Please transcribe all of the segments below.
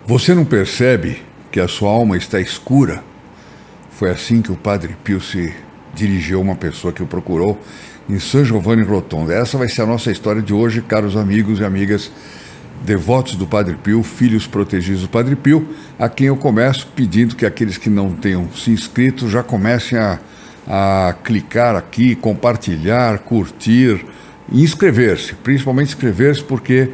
Você não percebe que a sua alma está escura? Foi assim que o Padre Pio se dirigiu a uma pessoa que o procurou em San Giovanni Rotondo. Essa vai ser a nossa história de hoje, caros amigos e amigas devotos do Padre Pio, filhos protegidos do Padre Pio, a quem eu começo pedindo que aqueles que não tenham se inscrito já comecem a clicar aqui, compartilhar, curtir e inscrever-se, principalmente inscrever-se, porque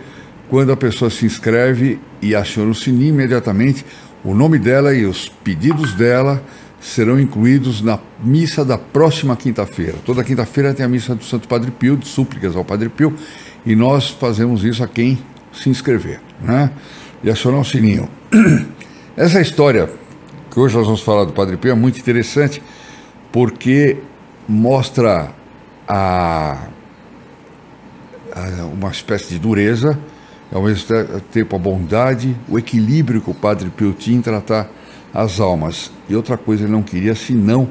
quando a pessoa se inscreve e aciona o sininho, imediatamente o nome dela e os pedidos dela serão incluídos na missa da próxima quinta-feira. Toda quinta-feira tem a missa do Santo Padre Pio, de súplicas ao Padre Pio, e nós fazemos isso a quem se inscrever, né? E acionar o sininho. Essa história que hoje nós vamos falar do Padre Pio é muito interessante, porque mostra uma espécie de dureza, ao mesmo tempo a bondade, o equilíbrio que o Padre Pio tinha em tratar as almas. E outra coisa ele não queria senão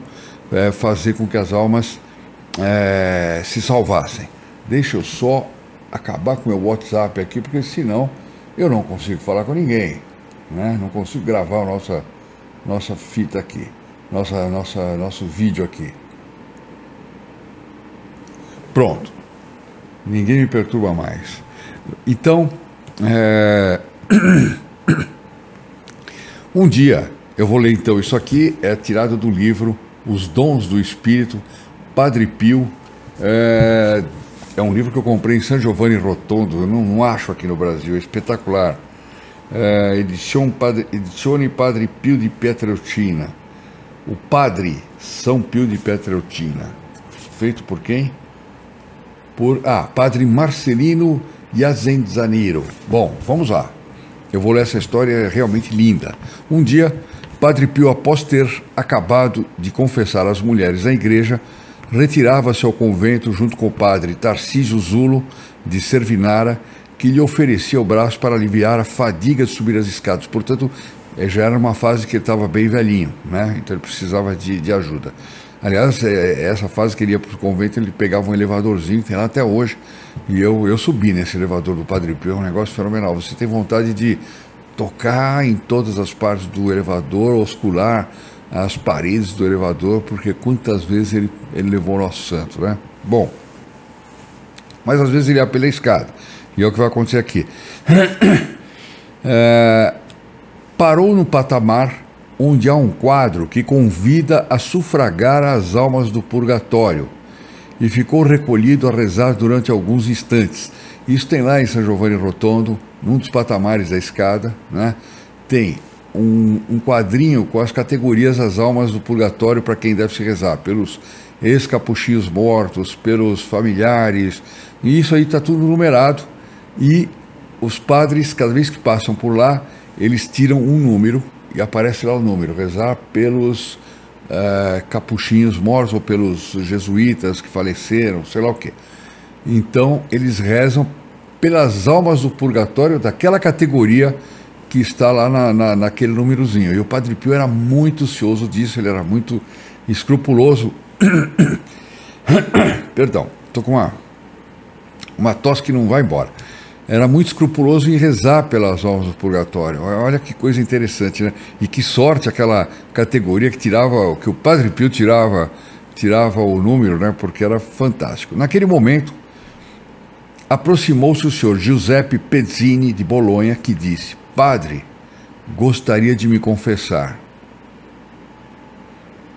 fazer com que as almas se salvassem. Deixa eu só acabar com o meu WhatsApp aqui, porque senão eu não consigo falar com ninguém, né? Não consigo gravar a nossa fita aqui, nosso vídeo aqui. Pronto. Ninguém me perturba mais. Então, um dia, eu vou ler então, isso aqui é tirado do livro Os Dons do Espírito, Padre Pio. É um livro que eu comprei em San Giovanni Rotondo, eu não acho aqui no Brasil, é espetacular. Edizione Padre Pio di Pietrelcina. O Padre São Pio de Pietrelcina. Feito por quem? Padre Marcelino Iazzenzaniro. Bom, vamos lá. Eu vou ler essa história, é realmente linda. Um dia, Padre Pio, após ter acabado de confessar as mulheres na igreja, retirava-se ao convento junto com o padre Tarcísio Zulo, de Servinara, que lhe oferecia o braço para aliviar a fadiga de subir as escadas. Portanto, já era uma fase que ele estava bem velhinho, né? Então ele precisava de ajuda. Aliás, essa fase que ele ia para o convento, ele pegava um elevadorzinho, tem lá até hoje, e eu subi nesse elevador do Padre Pio, é um negócio fenomenal. Você tem vontade de tocar em todas as partes do elevador, oscular as paredes do elevador, porque quantas vezes ele levou o nosso santo, né? Bom, mas às vezes ele ia pela escada, e é o que vai acontecer aqui. Parou no patamar onde há um quadro que convida a sufragar as almas do purgatório, e ficou recolhido a rezar durante alguns instantes. Isso tem lá em San Giovanni Rotondo, num dos patamares da escada, né? Tem um quadrinho com as categorias das almas do purgatório para quem deve se rezar, pelos ex-capuchinhos mortos, pelos familiares, e isso aí está tudo numerado, e os padres, cada vez que passam por lá, eles tiram um número, e aparece lá o número, rezar pelos capuchinhos mortos, ou pelos jesuítas que faleceram, sei lá o quê. Então, eles rezam pelas almas do purgatório daquela categoria que está lá naquele númerozinho. E o Padre Pio era muito cioso disso, ele era muito escrupuloso. Perdão, estou com uma tosse que não vai embora. Era muito escrupuloso em rezar pelas almas do purgatório. Olha que coisa interessante, né? E que sorte aquela categoria que o Padre Pio tirava o número, né? Porque era fantástico. Naquele momento, aproximou-se o senhor Giuseppe Pezzini de Bolonha, que disse: Padre, gostaria de me confessar.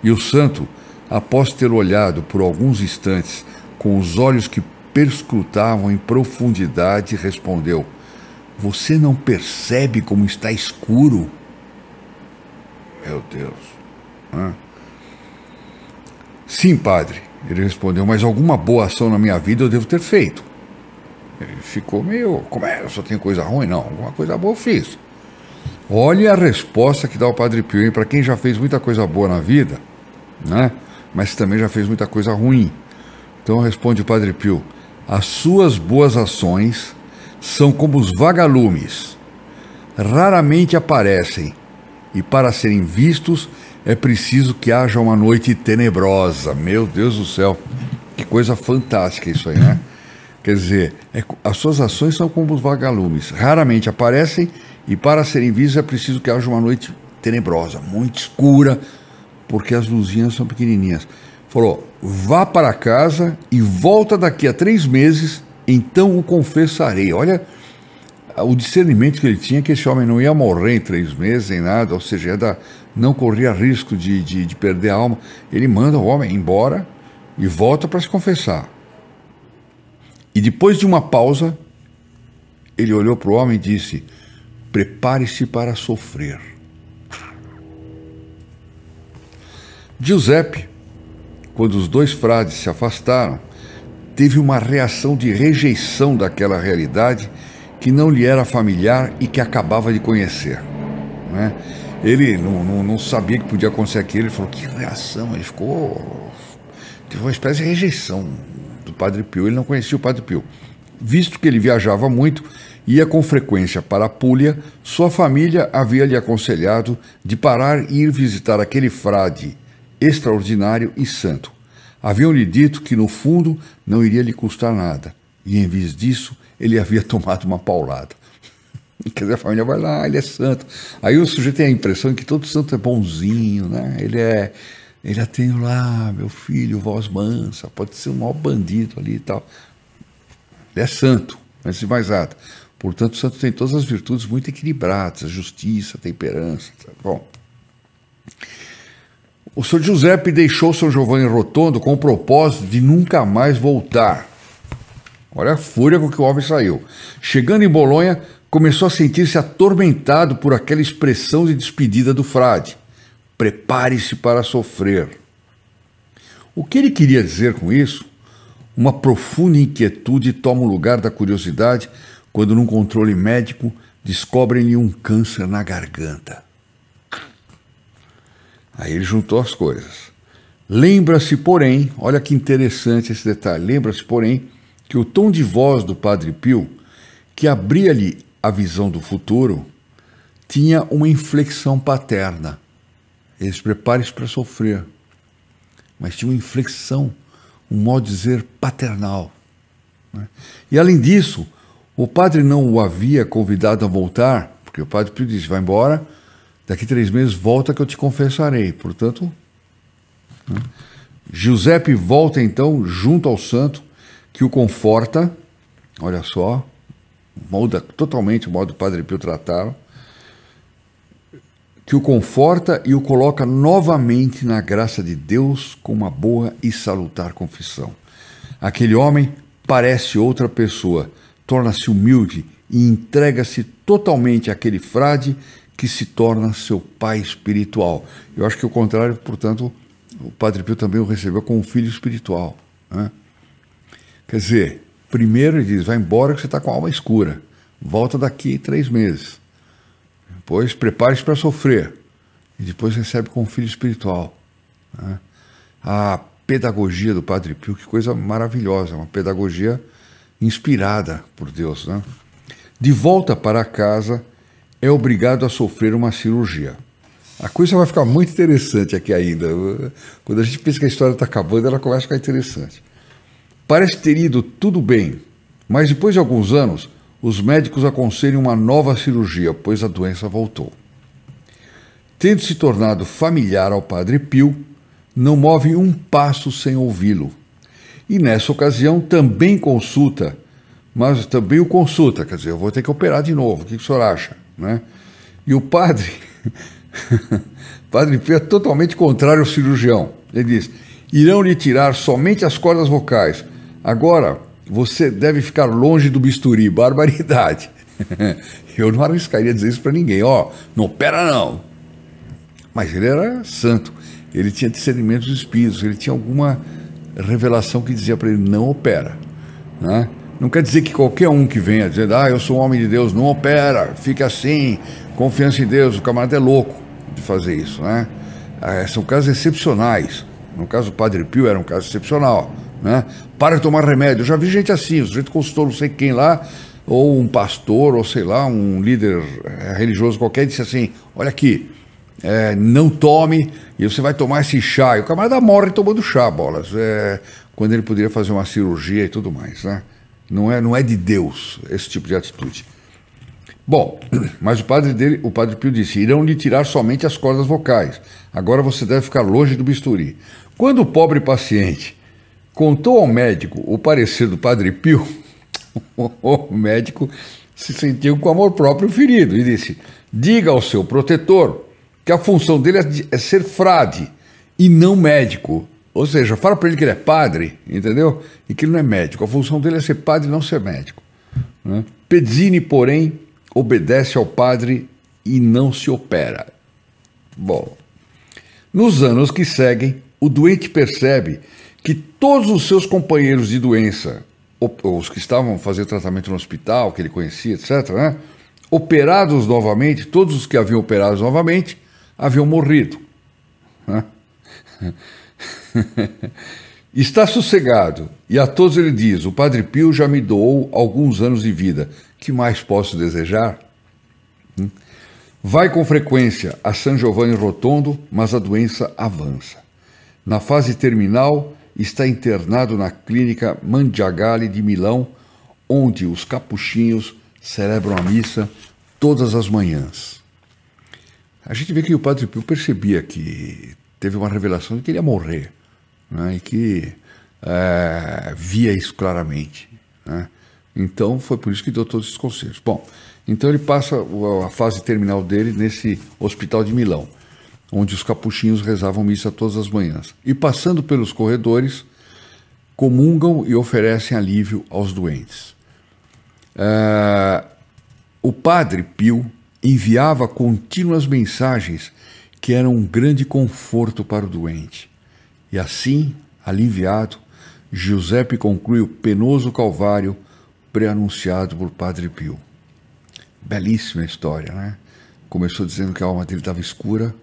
E o santo, após ter olhado por alguns instantes com os olhos que perscrutavam em profundidade, respondeu: Você não percebe como está escuro? Meu Deus. Sim, padre, ele respondeu, mas alguma boa ação na minha vida eu devo ter feito. Ele ficou meio, como é, eu só tenho coisa ruim? Não, alguma coisa boa eu fiz. Olha a resposta que dá o Padre Pio, para quem já fez muita coisa boa na vida, né? Mas também já fez muita coisa ruim. Então responde o Padre Pio: as suas boas ações são como os vagalumes, raramente aparecem, e para serem vistos é preciso que haja uma noite tenebrosa. Meu Deus do céu, que coisa fantástica isso aí, né? Quer dizer, as suas ações são como os vagalumes, raramente aparecem E para serem vistos é preciso que haja uma noite tenebrosa, muito escura, porque as luzinhas são pequenininhas. Falou, vá para casa e volta daqui a 3 meses, então o confessarei. Olha o discernimento que ele tinha, que esse homem não ia morrer em 3 meses, nem nada, ou seja, não corria risco de perder a alma. Ele manda o homem embora e volta para se confessar. E depois de uma pausa, ele olhou para o homem e disse, prepare-se para sofrer. Giuseppe, quando os 2 frades se afastaram, teve uma reação de rejeição daquela realidade que não lhe era familiar e que acabava de conhecer, né? Ele não sabia que podia acontecer aquilo. Ele falou, que reação, ele teve uma espécie de rejeição do Padre Pio. Ele não conhecia o Padre Pio. Visto que ele viajava muito, ia com frequência para a Puglia, sua família havia lhe aconselhado de parar e ir visitar aquele frade extraordinário e santo. Haviam-lhe dito que no fundo não iria lhe custar nada, e em vez disso ele havia tomado uma paulada. Quer dizer, a família vai lá, ele é santo. Aí o sujeito tem a impressão de que todo santo é bonzinho, né? Ele atende lá, meu filho, voz mansa, pode ser um mau bandido ali e tal. Ele é santo, antes de mais nada. Portanto, o santo tem todas as virtudes muito equilibradas, a justiça, a temperança. Bom, o Sr. Giuseppe deixou São Giovanni Rotondo com o propósito de nunca mais voltar. Olha a fúria com que o homem saiu. Chegando em Bolonha, começou a sentir-se atormentado por aquela expressão de despedida do frade. Prepare-se para sofrer. O que ele queria dizer com isso? Uma profunda inquietude toma o lugar da curiosidade quando, num controle médico, descobrem-lhe um câncer na garganta. Aí ele juntou as coisas. Lembra-se, porém, olha que interessante esse detalhe, lembra-se, porém, que o tom de voz do Padre Pio, que abria-lhe a visão do futuro, tinha uma inflexão paterna. Ele se prepare-se para sofrer. Mas tinha uma inflexão, um modo de dizer paternal, né? E além disso, o padre não o havia convidado a voltar, porque o Padre Pio disse, vai embora, daqui 3 meses volta que eu te confessarei. Portanto, né? Giuseppe volta então junto ao santo, que o conforta, olha só, muda totalmente o modo do Padre Pio tratá-lo, que o conforta e o coloca novamente na graça de Deus com uma boa e salutar confissão. Aquele homem parece outra pessoa, torna-se humilde e entrega-se totalmente àquele frade que se torna seu pai espiritual. Eu acho que o contrário, portanto, o Padre Pio também o recebeu como um filho espiritual, né? Quer dizer, primeiro ele diz, vai embora que você está com a alma escura, volta daqui 3 meses. Depois prepare-se para sofrer. E depois recebe como filho espiritual, né? A pedagogia do Padre Pio, que coisa maravilhosa, uma pedagogia inspirada por Deus, né? De volta para casa, é obrigado a sofrer uma cirurgia. A coisa vai ficar muito interessante aqui ainda. Quando a gente pensa que a história está acabando, ela começa a ficar interessante. Parece ter ido tudo bem, mas depois de alguns anos, os médicos aconselham uma nova cirurgia, pois a doença voltou. Tendo se tornado familiar ao Padre Pio, não move um passo sem ouvi-lo. E nessa ocasião também consulta, mas também o consulta, quer dizer, eu vou ter que operar de novo, o que o senhor acha, né? E o padre, Padre Pio é totalmente contrário ao cirurgião. Ele diz, irão lhe tirar somente as cordas vocais. Agora, você deve ficar longe do bisturi, barbaridade. Eu não arriscaria dizer isso para ninguém, não opera não. Mas ele era santo, ele tinha discernimento dos espíritos, ele tinha alguma revelação que dizia para ele, não opera, né? Não quer dizer que qualquer um que venha dizendo, eu sou um homem de Deus, não opera, fica assim, confiança em Deus, o camarada é louco de fazer isso, né? São casos excepcionais. No caso do Padre Pio era um caso excepcional, né? Para de tomar remédio. Eu já vi gente assim, o sujeito consultou não sei quem lá, ou um pastor, ou sei lá, um líder religioso qualquer, e disse assim, olha aqui, não tome, e você vai tomar esse chá. E o camarada morre tomando chá, bolas. Quando ele poderia fazer uma cirurgia e tudo mais, né? Não é de Deus esse tipo de atitude. Bom, mas o Padre Pio disse: irão lhe tirar somente as cordas vocais. Agora você deve ficar longe do bisturi. Quando o pobre paciente contou ao médico o parecer do Padre Pio, o médico se sentiu com amor próprio ferido e disse: diga ao seu protetor que a função dele é ser frade e não médico. Ou seja, fala para ele que ele é padre, entendeu? E que ele não é médico. A função dele é ser padre e não ser médico, né? Pezzini, porém, obedece ao padre e não se opera. Bom, nos anos que seguem, o doente percebe que todos os seus companheiros de doença, os que estavam fazendo tratamento no hospital, que ele conhecia, etc., né, operados novamente, todos os que haviam operados novamente, haviam morrido, né? Está sossegado, e a todos ele diz: o Padre Pio já me doou alguns anos de vida, que mais posso desejar? Vai com frequência a San Giovanni Rotondo, mas a doença avança. Na fase terminal, está internado na clínica Mandiagali de Milão, onde os capuchinhos celebram a missa todas as manhãs. A gente vê que o Padre Pio percebia que teve uma revelação de que ele ia morrer, né, e que via isso claramente, né? Então foi por isso que deu todos esses conselhos. Bom, então ele passa a fase terminal dele nesse hospital de Milão, onde os capuchinhos rezavam missa todas as manhãs. E passando pelos corredores, comungam e oferecem alívio aos doentes. O Padre Pio enviava contínuas mensagens que eram um grande conforto para o doente. E assim, aliviado, Giuseppe conclui o penoso calvário preanunciado por Padre Pio. Belíssima história, né? Começou dizendo que a alma dele estava escura,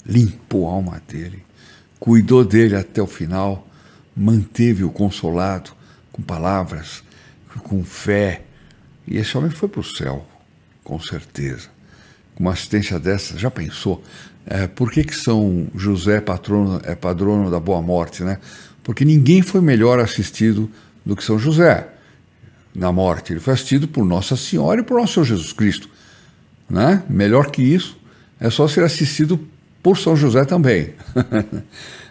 limpou a alma dele, cuidou dele até o final, manteve-o consolado com palavras, com fé. E esse homem foi para o céu, com certeza. Com uma assistência dessa, já pensou? Por que São José é patrono da boa morte, né? Porque ninguém foi melhor assistido do que São José na morte. Ele foi assistido por Nossa Senhora e por nosso Senhor Jesus Cristo, né? Melhor que isso, é só ser assistido por São José também.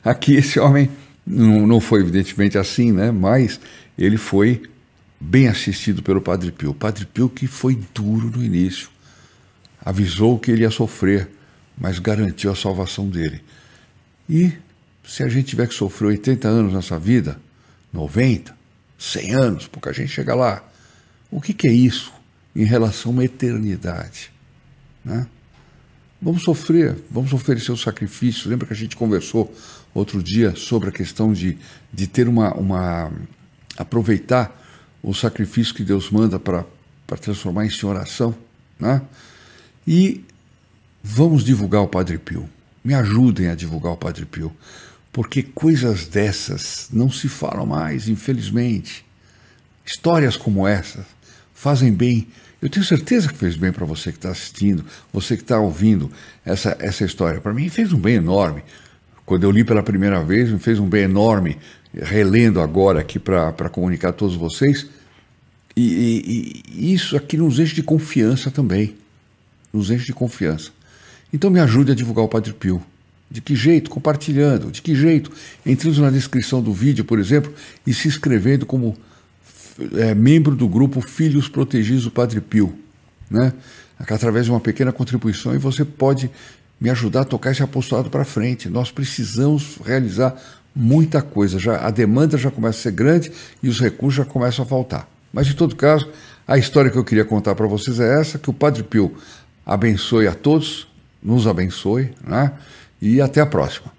Aqui esse homem não foi evidentemente assim, né? Mas ele foi bem assistido pelo Padre Pio. O Padre Pio que foi duro no início, avisou que ele ia sofrer, mas garantiu a salvação dele. E se a gente tiver que sofrer 80 anos nessa vida, 90, 100 anos, pouca gente chega lá, o que é isso em relação a uma eternidade, né? Vamos sofrer, vamos oferecer o sacrifício. Lembra que a gente conversou outro dia sobre a questão de ter aproveitar o sacrifício que Deus manda para transformar isso em oração, né? E vamos divulgar o Padre Pio. Me ajudem a divulgar o Padre Pio, porque coisas dessas não se falam mais, infelizmente. Histórias como essas fazem bem. Eu tenho certeza que fez bem para você que está assistindo, você que está ouvindo essa história. Para mim fez um bem enorme. Quando eu li pela primeira vez, me fez um bem enorme, relendo agora aqui para comunicar a todos vocês. E isso aqui nos enche de confiança também. Nos enche de confiança. Então me ajude a divulgar o Padre Pio. De que jeito? Compartilhando. De que jeito? Entrando na descrição do vídeo, por exemplo, e se inscrevendo como membro do grupo Filhos Protegidos do Padre Pio, né? Através de uma pequena contribuição, e você pode me ajudar a tocar esse apostolado para frente. Nós precisamos realizar muita coisa. A demanda já começa a ser grande e os recursos já começam a faltar. Mas, em todo caso, a história que eu queria contar para vocês é essa, que o Padre Pio abençoe a todos, nos abençoe, né? E até a próxima.